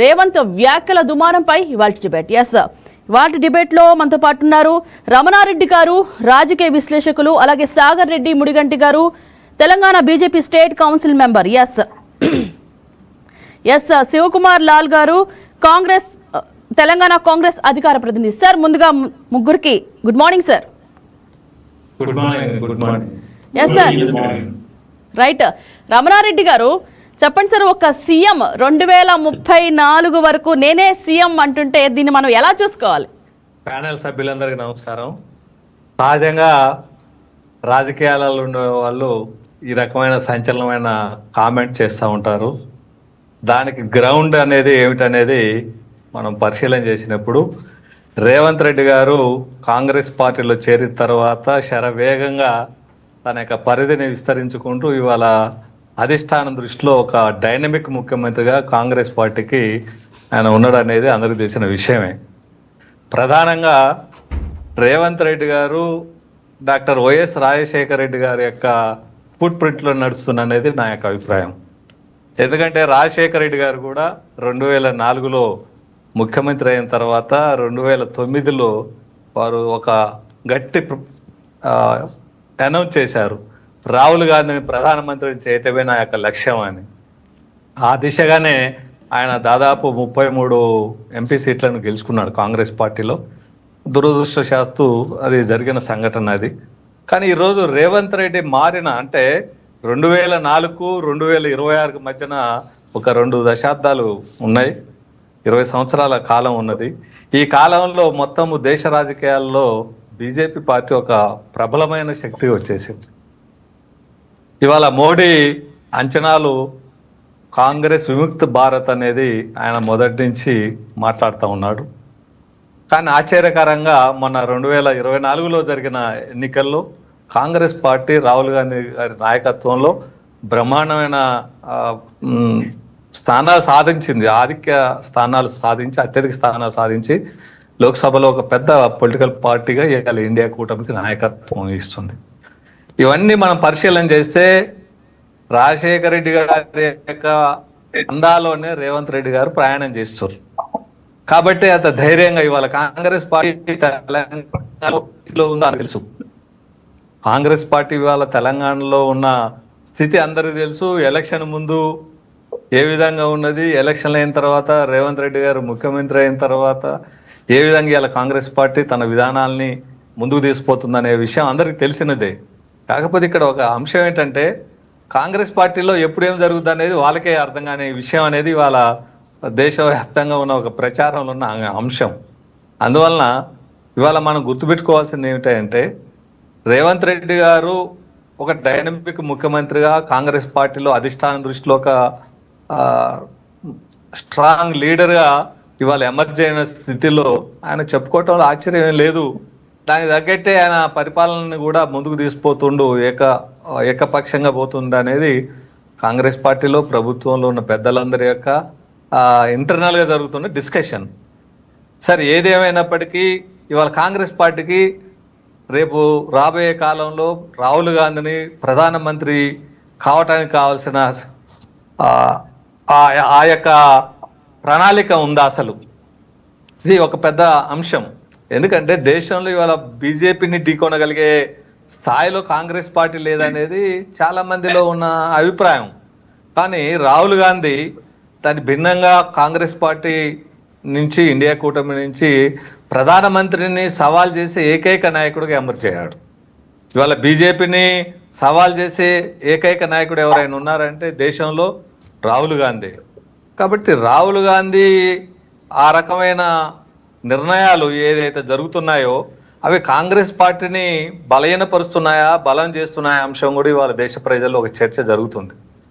రేవంత్ వ్యాఖ్యల దుమారంపై ఇవాళ డిబేట్. ఇవాళ డిబేట్లో మనతో పాటు ఉన్నారు రమణారెడ్డి గారు, రాజకీయ విశ్లేషకులు, అలాగే సాగర్ రెడ్డి ముడిగంటి గారు, Telangana BJP state council member. Shivakumar Lal గారు, కాంగ్రెస్ తెలంగాణ కాంగ్రెస్ అధికార ప్రతినిధి. సార్, ముందుగా ముగ్గురికి good morning sir. Sir, right. Ramana Reddy గారు చెప్పండి సార్, ఒక సీఎం 2034 వరకు నేనే సీఎం అంటుంటే దీన్ని మనం ఎలా చూసుకోవాలి? ప్యానెల్ సభ్యులందరికీ నమస్కారం. సహజంగా రాజకీయాలలో ఉండే వాళ్ళు ఈ రకమైన సంచలనమైన కామెంట్ చేస్తూ ఉంటారు. దానికి గ్రౌండ్ అనేది ఏమిటనేది మనం పరిశీలన చేసినప్పుడు రేవంత్ రెడ్డి గారు కాంగ్రెస్ పార్టీలో చేరిన తర్వాత శరవేగంగా తన యొక్క పరిధిని విస్తరించుకుంటూ ఇవాళ అధిష్టానం దృష్టిలో ఒక డైనమిక్ ముఖ్యమంత్రిగా కాంగ్రెస్ పార్టీకి ఆయన ఉన్నాడు అనేది అందరికీ తెలిసిన విషయమే. ప్రధానంగా రేవంత్ రెడ్డి గారు డాక్టర్ వైఎస్ రాజశేఖర రెడ్డి గారి యొక్క ఫుట్ ప్రింట్లో నడుస్తున్న అనేది నా యొక్క అభిప్రాయం. ఎందుకంటే రాజశేఖర రెడ్డి గారు కూడా 2004లో ముఖ్యమంత్రి అయిన తర్వాత 2009లో వారు ఒక గట్టి అనౌన్స్ చేశారు, రాహుల్ గాంధీని ప్రధానమంత్రిని చేయటమే నా యొక్క లక్ష్యం అని. ఆ దిశగానే ఆయన దాదాపు 33 ఎంపీ సీట్లను గెలుచుకున్నాడు కాంగ్రెస్ పార్టీలో. దురదృష్టశాస్తు అది జరిగిన సంఘటన అది. కానీ ఈరోజు రేవంత్ రెడ్డి మారిన అంటే 2004 2026 మధ్యన ఒక 2 దశాబ్దాలు ఉన్నాయి, 20 సంవత్సరాల కాలం ఉన్నది. ఈ కాలంలో మొత్తము దేశ రాజకీయాల్లో బీజేపీ పార్టీ ఒక ప్రబలమైన శక్తిగా వచ్చేసింది. ఇవాళ మోడీ అంచనాలు కాంగ్రెస్ విముక్త భారత్ అనేది ఆయన మొదటి నుంచి మాట్లాడుతూ ఉన్నాడు. కానీ ఆశ్చర్యకరంగా మొన్న 2024లో జరిగిన ఎన్నికల్లో కాంగ్రెస్ పార్టీ రాహుల్ గాంధీ గారి నాయకత్వంలో బ్రహ్మాండమైన స్థానాలు సాధించింది, ఆధిక్య స్థానాలు సాధించి, అత్యధిక స్థానాలు సాధించి లోక్సభలో ఒక పెద్ద పొలిటికల్ పార్టీగా ఇవాళ ఇండియా కూటమికి నాయకత్వం ఇస్తుంది. ఇవన్నీ మనం పరిశీలన చేస్తే రాజశేఖర రెడ్డి గారి యొక్క అందాలోనే రేవంత్ రెడ్డి గారు ప్రయాణం చేస్తారు. కాబట్టి అంత ధైర్యంగా ఇవాళ కాంగ్రెస్ పార్టీ తెలంగాణలో ఉందని తెలుసు. కాంగ్రెస్ పార్టీ ఇవాళ తెలంగాణలో ఉన్న స్థితి అందరికీ తెలుసు. ఎలక్షన్ ముందు ఏ విధంగా ఉన్నది, ఎలక్షన్ అయిన తర్వాత రేవంత్ రెడ్డి గారు ముఖ్యమంత్రి అయిన తర్వాత ఏ విధంగా ఇవాళ కాంగ్రెస్ పార్టీ తన విధానాల్ని ముందుకు తీసుకుపోతుందనే విషయం అందరికీ తెలిసినదే. కాకపోతే ఇక్కడ ఒక అంశం ఏంటంటే కాంగ్రెస్ పార్టీలో ఎప్పుడేం జరుగుతుంది అనేది వాళ్ళకే అర్థం కాని విషయం అనేది ఇవాళ దేశవ్యాప్తంగా ఉన్న ఒక ప్రచారంలో ఉన్న అంశం. అందువలన ఇవాళ మనం గుర్తుపెట్టుకోవాల్సింది ఏమిటంటే రేవంత్ రెడ్డి గారు ఒక డైనమిక్ ముఖ్యమంత్రిగా కాంగ్రెస్ పార్టీలో అధిష్టానం దృష్టిలో ఒక స్ట్రాంగ్ లీడర్గా ఇవాళ ఎమర్జ్ అయిన స్థితిలో ఆయన చెప్పుకోవటంలో ఆశ్చర్యం లేదు. దానికి తగ్గట్టే ఆయన పరిపాలనని కూడా ముందుకు తీసుకుపోతుండు, ఏకపక్షంగా పోతుంది అనేది కాంగ్రెస్ పార్టీలో ప్రభుత్వంలో ఉన్న పెద్దలందరి యొక్క ఇంటర్నల్గా జరుగుతున్న డిస్కషన్. సరే, ఏదేమైనప్పటికీ ఇవాళ కాంగ్రెస్ పార్టీకి రేపు రాబోయే కాలంలో రాహుల్ గాంధీని ప్రధానమంత్రి కావటానికి కావాల్సిన ఆ యొక్క ప్రణాళిక ఉందా? అసలు ఇది ఒక పెద్ద అంశం. ఎందుకంటే దేశంలో ఇవాళ బీజేపీని ఢీకొనగలిగే స్థాయిలో కాంగ్రెస్ పార్టీ లేదనేది చాలా మందిలో ఉన్న అభిప్రాయం. కానీ రాహుల్ గాంధీ దాని భిన్నంగా కాంగ్రెస్ పార్టీ నుంచి, ఇండియా కూటమి నుంచి ప్రధానమంత్రిని సవాల్ చేసే ఏకైక నాయకుడిగా ఎమర్జ్ అయ్యాడు. ఇవాళ బీజేపీని సవాల్ చేసే ఏకైక నాయకుడు ఎవరైనా ఉన్నారంటే దేశంలో రాహుల్ గాంధీ. కాబట్టి రాహుల్ గాంధీ ఆ రకమైన నిర్ణయాలు ఏదైతే జరుగుతున్నాయో అవి కాంగ్రెస్ పార్టీని బలహీనపరుస్తున్నాయా, బలం చేస్తున్నాయా అంశం కూడా ఇవాళ దేశ ప్రజల్లో ఒక చర్చ జరుగుతుంది.